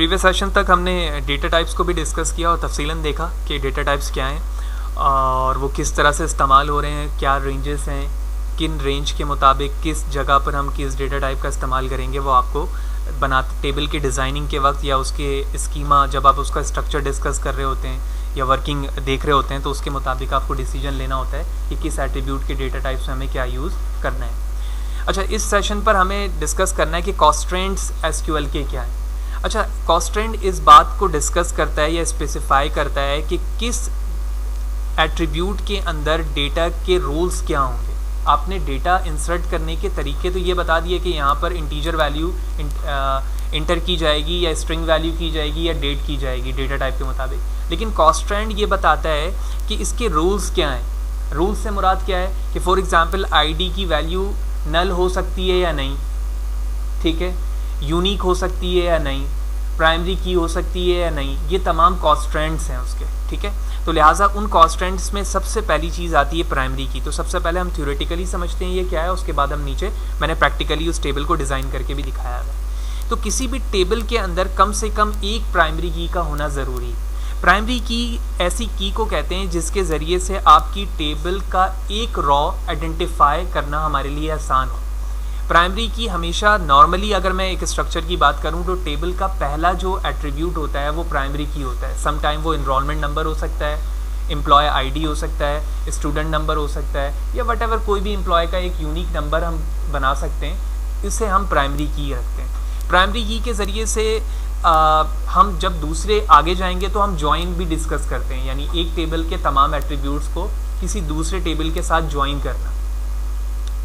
Previous session तक हमने data types को भी डिस्कस किया और तफसीलन देखा कि डेटा टाइप्स क्या हैं और वो किस तरह से इस्तेमाल हो रहे हैं, क्या रेंजेस हैं, किन रेंज के मुताबिक किस जगह पर हम किस डेटा टाइप का इस्तेमाल करेंगे। वो आपको टेबल के डिज़ाइनिंग के वक्त या उसके स्कीमा जब आप उसका स्ट्रक्चर डिस्कस कर रहे होते हैं या वर्किंग देख रहे होते हैं तो उसके मुताबिक आपको डिसीजन लेना होता है कि किस एट्रीब्यूट के डेटा टाइप्स में हमें क्या यूज़ करना है। अच्छा, इस सेशन पर हमें डिस्कस करना है कि कॉन्स्ट्रेंट्स एसक्यूएल के क्या हैं। अच्छा, कॉन्स्ट्रेंट इस बात को डिस्कस करता है या स्पेसिफाई करता है कि किस एट्रीब्यूट के अंदर डेटा के रूल्स क्या होंगे। आपने डेटा इंसर्ट करने के तरीके तो ये बता दिए कि यहाँ पर इंटीजर वैल्यू इंटर की जाएगी या स्ट्रिंग वैल्यू की जाएगी या डेट की जाएगी डेटा टाइप के मुताबिक, लेकिन कॉन्स्ट्रेंट ये बताता है कि इसके रूल्स क्या हैं। रूल्स से मुराद क्या है कि फॉर एग्जांपल आईडी की वैल्यू नल हो सकती है या नहीं, ठीक है, यूनिक हो सकती है या नहीं, प्राइमरी की हो सकती है या नहीं, ये तमाम कॉन्स्ट्रेंट्स हैं उसके, ठीक है। तो लिहाजा उन कॉन्स्ट्रेंट्स में सबसे पहली चीज़ आती है प्राइमरी की। तो सबसे पहले हम थ्योरेटिकली समझते हैं ये क्या है, उसके बाद हम नीचे मैंने प्रैक्टिकली उस टेबल को डिज़ाइन करके भी दिखाया है। तो किसी भी टेबल के अंदर कम से कम एक प्राइमरी की का होना ज़रूरी है। प्राइमरी की ऐसी की को कहते हैं जिसके ज़रिए से आपकी टेबल का एक रॉ आइडेंटिफाई करना हमारे लिए आसान हो। प्राइमरी की हमेशा नॉर्मली अगर मैं एक स्ट्रक्चर की बात करूं तो टेबल का पहला जो एट्रीब्यूट होता है वो प्राइमरी की होता है। सम टाइम वो इनरोलमेंट नंबर हो सकता है, एम्प्लॉय आईडी हो सकता है, स्टूडेंट नंबर हो सकता है, या वट एवर कोई भी एम्प्लॉय का एक यूनिक नंबर हम बना सकते हैं, इसे हम प्राइमरी की रखते हैं। प्राइमरी की के ज़रिए से हम जब दूसरे आगे जाएंगे तो हम ज्वाइन भी डिस्कस करते हैं, यानी एक टेबल के तमाम एट्रीब्यूट्स को किसी दूसरे टेबल के साथ ज्वाइन करना,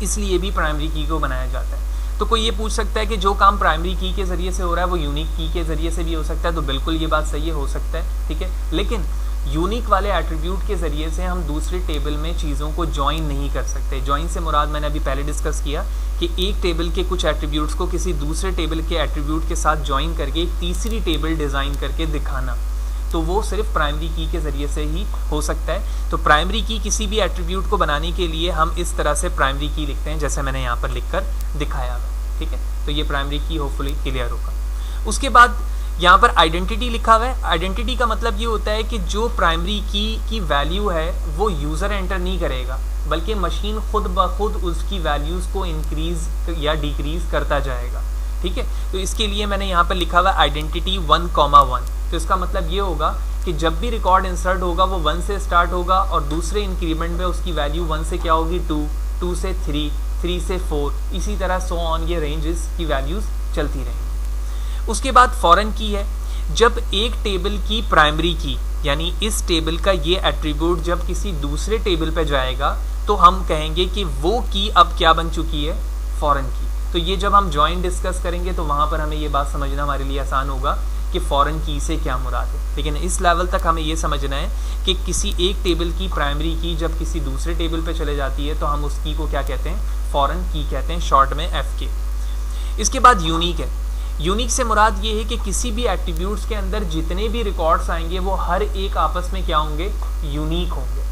इसलिए भी प्राइमरी की को बनाया जाता है। तो कोई ये पूछ सकता है कि जो काम प्राइमरी की के ज़रिए से हो रहा है वो यूनिक की के ज़रिए से भी हो सकता है, तो बिल्कुल ये बात सही है, हो सकता है, ठीक है। लेकिन यूनिक वाले एट्रीब्यूट के ज़रिए से हम दूसरे टेबल में चीज़ों को ज्वाइन नहीं कर सकते। ज्वाइन से मुराद मैंने अभी पहले डिस्कस किया कि एक टेबल के कुछ एट्रीब्यूट्स को किसी दूसरे टेबल के एट्रीब्यूट के साथ ज्वाइन करके एक तीसरी टेबल डिज़ाइन करके दिखाना, तो वो सिर्फ प्राइमरी की के ज़रिए से ही हो सकता है। तो प्राइमरी की किसी भी एट्रीब्यूट को बनाने के लिए हम इस तरह से प्राइमरी की लिखते हैं जैसे मैंने यहाँ पर लिखकर दिखाया हुआ, ठीक है। तो ये प्राइमरी की होपफुली क्लियर होगा। उसके बाद यहाँ पर आइडेंटिटी लिखा हुआ है। आइडेंटिटी का मतलब ये होता है कि जो प्राइमरी की वैल्यू है वो यूज़र एंटर नहीं करेगा, बल्कि मशीन खुद ब खुद उसकी वैल्यूज़ को इंक्रीज़ या डिक्रीज़ करता जाएगा, ठीक है। तो इसके लिए मैंने यहाँ पर लिखा हुआ आइडेंटिटी 1,1। तो इसका मतलब ये होगा कि जब भी रिकॉर्ड इंसर्ट होगा वो 1 से स्टार्ट होगा और दूसरे इंक्रीमेंट में उसकी वैल्यू 1 से क्या होगी 2, 2 से 3, 3 से 4, इसी तरह सो ऑन, ये रेंजेस की वैल्यूज़ चलती रहेंगी। उसके बाद फॉरेन की है। जब एक टेबल की प्राइमरी की यानी इस टेबल का ये एट्रीब्यूट जब किसी दूसरे टेबल पे जाएगा तो हम कहेंगे कि वो की अब क्या बन चुकी है, फॉरेन की। तो ये जब हम जॉइन डिस्कस करेंगे तो वहाँ पर हमें ये बात समझना हमारे लिए आसान होगा कि फॉरेन की से क्या मुराद है। लेकिन इस लेवल तक हमें ये समझना है कि किसी एक टेबल की प्राइमरी की जब किसी दूसरे टेबल पे चले जाती है तो हम उस की को क्या कहते हैं, फॉरेन की कहते हैं, शॉर्ट में FK। इसके बाद यूनिक है। यूनिक से मुराद ये है कि किसी भी एट्रीब्यूट्स के अंदर जितने भी रिकॉर्ड्स आएंगे वो हर एक आपस में क्या होंगे, यूनिक होंगे,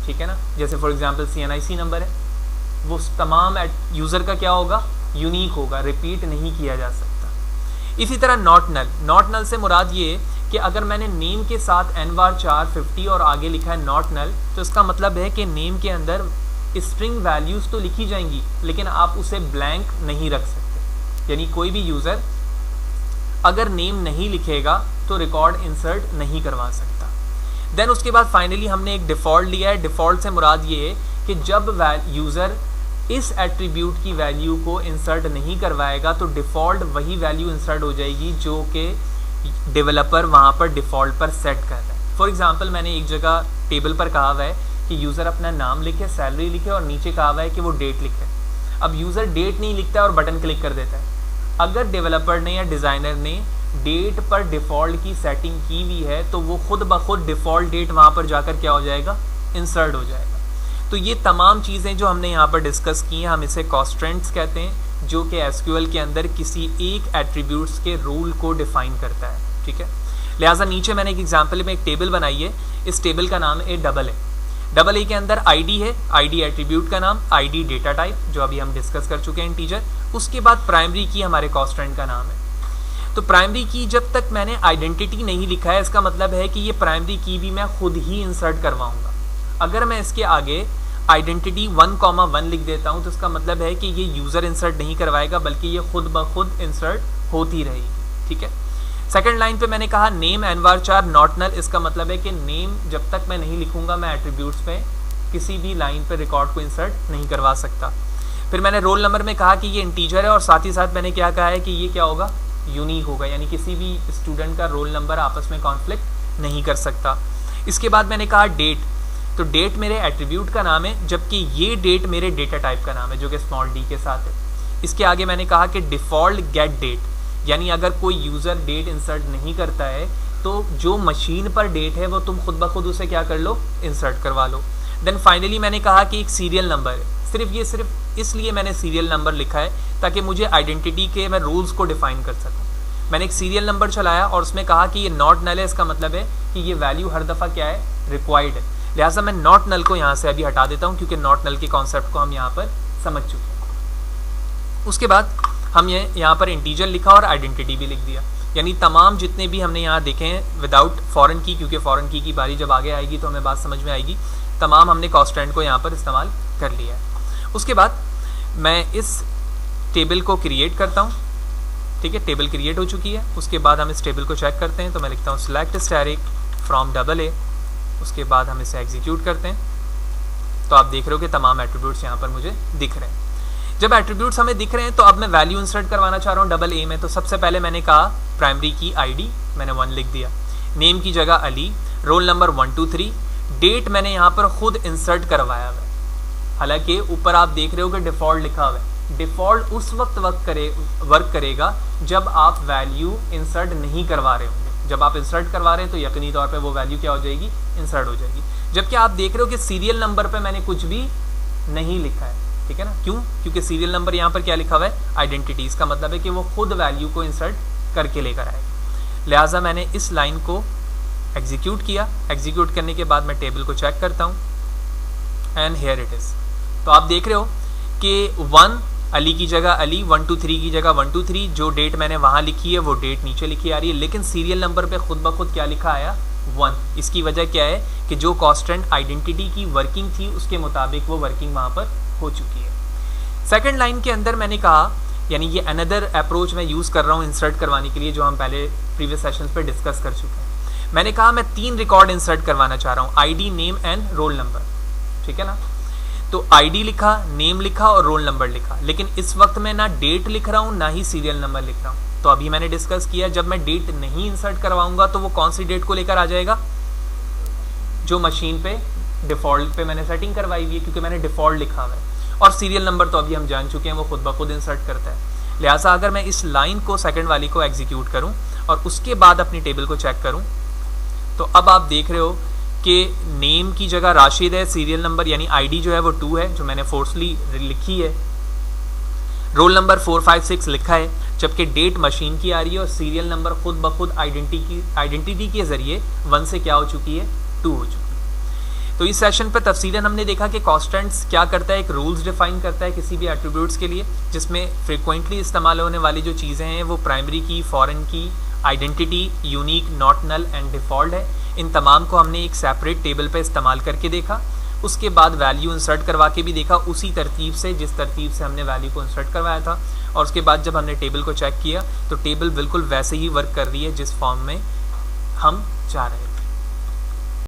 ठीक है ना। जैसे फॉर एग्जाम्पल CNIC नंबर है, वो तमाम यूज़र का क्या होगा, यूनिक होगा, रिपीट नहीं किया जा सकता। इसी तरह नॉट नल। नॉट नल से मुराद ये कि अगर मैंने नेम के साथ n⁴ 50 और आगे लिखा है नॉट नल, तो इसका मतलब है कि नेम के अंदर स्ट्रिंग वैल्यूज़ तो लिखी जाएंगी लेकिन आप उसे ब्लैंक नहीं रख सकते, यानी कोई भी यूज़र अगर नेम नहीं लिखेगा तो रिकॉर्ड इंसर्ट नहीं करवा सकता। देन उसके बाद फाइनली हमने एक डिफ़ॉल्ट लिया है। डिफ़ॉल्ट से मुराद ये है कि जब यूज़र इस एट्रीब्यूट की वैल्यू को इंसर्ट नहीं करवाएगा तो डिफ़ॉल्ट वही वैल्यू इंसर्ट हो जाएगी जो कि डेवलपर वहाँ पर डिफ़ॉल्ट पर सेट कर रहा है। फॉर एग्जांपल मैंने एक जगह टेबल पर कहा हुआ है कि यूज़र अपना नाम लिखे, सैलरी लिखे और नीचे कहा हुआ है कि वो डेट लिखे। अब यूज़र डेट नहीं लिखता है और बटन क्लिक कर देता है। अगर डेवलपर ने या डिज़ाइनर ने डेट पर डिफ़ॉल्ट की सेटिंग की हुई है तो वो खुद ब खुद डिफ़ॉल्ट डेट वहाँ पर जाकर क्या हो जाएगा, इंसर्ट हो जाएगा। तो ये तमाम चीज़ें जो हमने यहाँ पर डिस्कस की हैं हम इसे कॉन्स्ट्रेंट्स कहते हैं, जो कि एसक्यूएल के अंदर किसी एक एट्रीब्यूट्स के रूल को डिफ़ाइन करता है, ठीक है। लिहाजा नीचे मैंने एक एग्जांपल में एक टेबल बनाई है। इस टेबल का नाम है डबल ए के अंदर आईडी है, आईडी एट्रीब्यूट का नाम, आईडी डेटा टाइप जो अभी हम डिस्कस कर चुके हैं इंटीजर। उसके बाद प्राइमरी की हमारे कॉन्स्ट्रेंट का नाम है। तो प्राइमरी की जब तक मैंने आइडेंटिटी नहीं लिखा है, इसका मतलब है कि ये प्राइमरी की भी मैं खुद ही इंसर्ट करवाऊंगा। अगर मैं इसके आगे आइडेंटिटी 1,1 लिख देता हूं तो इसका मतलब है कि ये यूज़र इंसर्ट नहीं करवाएगा, बल्कि ये खुद ब खुद इंसर्ट होती रहेगी। ठीक है। सेकंड लाइन पे मैंने कहा नेम एनवारचार नॉट नल, इसका मतलब है कि नेम जब तक मैं नहीं लिखूंगा मैं एट्रीब्यूट्स पे किसी भी लाइन पे रिकॉर्ड को इंसर्ट नहीं करवा सकता। फिर मैंने रोल नंबर में कहा कि ये इंटीजर है, और साथ ही साथ मैंने क्या कहा है कि ये क्या होगा, यूनिक होगा, यानी किसी भी स्टूडेंट का रोल नंबर आपस में कॉन्फ्लिक्ट नहीं कर सकता। इसके बाद मैंने कहा डेट, तो डेट मेरे एट्रीब्यूट का नाम है, जबकि ये डेट मेरे डेटा टाइप का नाम है जो कि स्मॉल डी के साथ है। इसके आगे मैंने कहा कि डिफ़ॉल्ट गेट डेट, यानी अगर कोई यूज़र डेट इंसर्ट नहीं करता है तो जो मशीन पर डेट है वो तुम खुद ब खुद उसे क्या कर लो, इंसर्ट करवा लो। देन फाइनली मैंने कहा कि एक सीरियल नंबर है, सिर्फ इसलिए मैंने सीरियल नंबर लिखा है ताकि मुझे आइडेंटिटी के मैं रूल्स को डिफाइन कर सकूं। मैंने एक सीरियल नंबर चलाया और उसमें कहा कि ये नॉट नल है, इसका मतलब है कि ये वैल्यू हर दफ़ा क्या है, रिक्वायर्ड है। लिहाजा मैं नॉट नल को यहाँ से अभी हटा देता हूँ क्योंकि नॉट नल के कॉन्सेप्ट को हम यहाँ पर समझ चुके हैं। उसके बाद हम यहाँ पर इंटीजर लिखा और आइडेंटिटी भी लिख दिया, यानी तमाम जितने भी हमने यहाँ देखे हैं विदाउट फॉरेन की, क्योंकि फॉरेन की बारी जब आगे आएगी तो हमें बात समझ में आएगी, तमाम हमने कॉन्स्टेंट को यहाँ पर इस्तेमाल कर लिया है। उसके बाद मैं इस टेबल को क्रिएट करता हूँ। ठीक है, टेबल क्रिएट हो चुकी है। उसके बाद हम इस टेबल को चेक करते हैं, तो मैं लिखता हूँ सिलेक्ट स्टैटिक फ्रॉम AA। उसके बाद हम इसे एग्जीक्यूट करते हैं, तो आप देख रहे हो कि तमाम एट्रीब्यूट्स यहाँ पर मुझे दिख रहे हैं। जब एट्रीब्यूट्स हमें दिख रहे हैं तो अब मैं वैल्यू इंसर्ट करवाना चाह रहा हूँ AA में। तो सबसे पहले मैंने कहा प्राइमरी की ID मैंने 1 लिख दिया, नेम की जगह अली, रोल नंबर 1 2 3, डेट मैंने यहाँ पर खुद इंसर्ट करवाया हुआ है। हालांकि ऊपर आप देख रहे हो कि डिफ़ॉल्ट लिखा हुआ है। डिफ़ॉल्ट उस वक्त वर्क करेगा जब आप वैल्यू इंसर्ट नहीं करवा रहे होंगे। जब आप इंसर्ट करवा रहे हैं तो यकीनी तौर पे वो वैल्यू क्या हो जाएगी, इंसर्ट हो जाएगी। जबकि आप देख रहे हो कि सीरियल नंबर पे मैंने कुछ भी नहीं लिखा है। ठीक है ना, क्यों? क्योंकि सीरियल नंबर यहाँ पर क्या लिखा हुआ है, आइडेंटिटी। इसका मतलब है कि वो खुद वैल्यू को इंसर्ट करके लेकर आएगा। लिहाजा मैंने इस लाइन को एग्जीक्यूट किया। एग्जीक्यूट करने के बाद मैं टेबल को चेक करता हूँ एंड हेयर इट इज़। तो आप देख रहे हो कि 1 अली की जगह अली, 1 2 3 की जगह 1 2 3, जो डेट मैंने वहाँ लिखी है वो डेट नीचे लिखी आ रही है, लेकिन सीरियल नंबर पे खुद ब खुद क्या लिखा आया, 1। इसकी वजह क्या है कि जो कॉन्स्टेंट आइडेंटिटी की वर्किंग थी उसके मुताबिक वो वर्किंग वहाँ पर हो चुकी है। सेकेंड लाइन के अंदर मैंने कहा, यानी ये अनदर अप्रोच मैं यूज़ कर रहा हूँ इंसर्ट करवाने के लिए, जो हम पहले प्रीवियस सेशंस पे डिस्कस कर चुके हैं। मैंने कहा मैं 3 रिकॉर्ड इंसर्ट करवाना चाह रहा हूँ, ID, name and roll number. ठीक है ना, तो ID लिखा, नेम लिखा और रोल नंबर लिखा, लेकिन इस वक्त मैं ना डेट लिख रहा हूँ ना ही सीरियल नंबर लिख रहा हूँ। तो अभी मैंने डिस्कस किया, जब मैं डेट नहीं इंसर्ट करवाऊंगा तो वो कौन सी डेट को लेकर आ जाएगा, जो मशीन पे डिफ़ॉल्ट पे मैंने सेटिंग करवाई हुई है, क्योंकि मैंने डिफ़ॉल्ट लिखा हुआ है। और सीरियल नंबर तो अभी हम जान चुके हैं वो खुद ब खुद इंसर्ट करता है। लिहाजा अगर मैं इस लाइन को, सेकंड वाली को एग्जीक्यूट करूं और उसके बाद अपनी टेबल को चेक करूं, तो अब आप देख रहे हो कि नेम की जगह राशिद है, सीरियल नंबर यानी ID जो है वो 2 है, जो मैंने फोर्सली लिखी है, रोल नंबर 4 5 6 लिखा है, जबकि डेट मशीन की आ रही है और सीरियल नंबर खुद ब खुद आइडेंटिटी के जरिए 1 से क्या हो चुकी है, 2 हो चुकी है। तो इस सेशन पर तफसीलन हमने देखा कि कॉन्स्टेंट्स क्या करता है, एक रूल्स डिफाइन करता है किसी भी एट्रीब्यूट्स के लिए, जिसमें फ्रिक्वेंटली इस्तेमाल होने वाली जो चीज़ें हैं वो प्राइमरी की, फॉरेन की, identity, unique, not null and default है। इन तमाम को हमने एक सेपरेट टेबल पे इस्तेमाल करके देखा। उसके बाद वैल्यू इंसर्ट करवा के भी देखा उसी तरतीब से जिस तरतीब से हमने वैल्यू को इंसर्ट करवाया था। और उसके बाद जब हमने टेबल को चेक किया तो टेबल बिल्कुल वैसे ही वर्क कर रही है जिस फॉर्म में हम चाह रहे थे।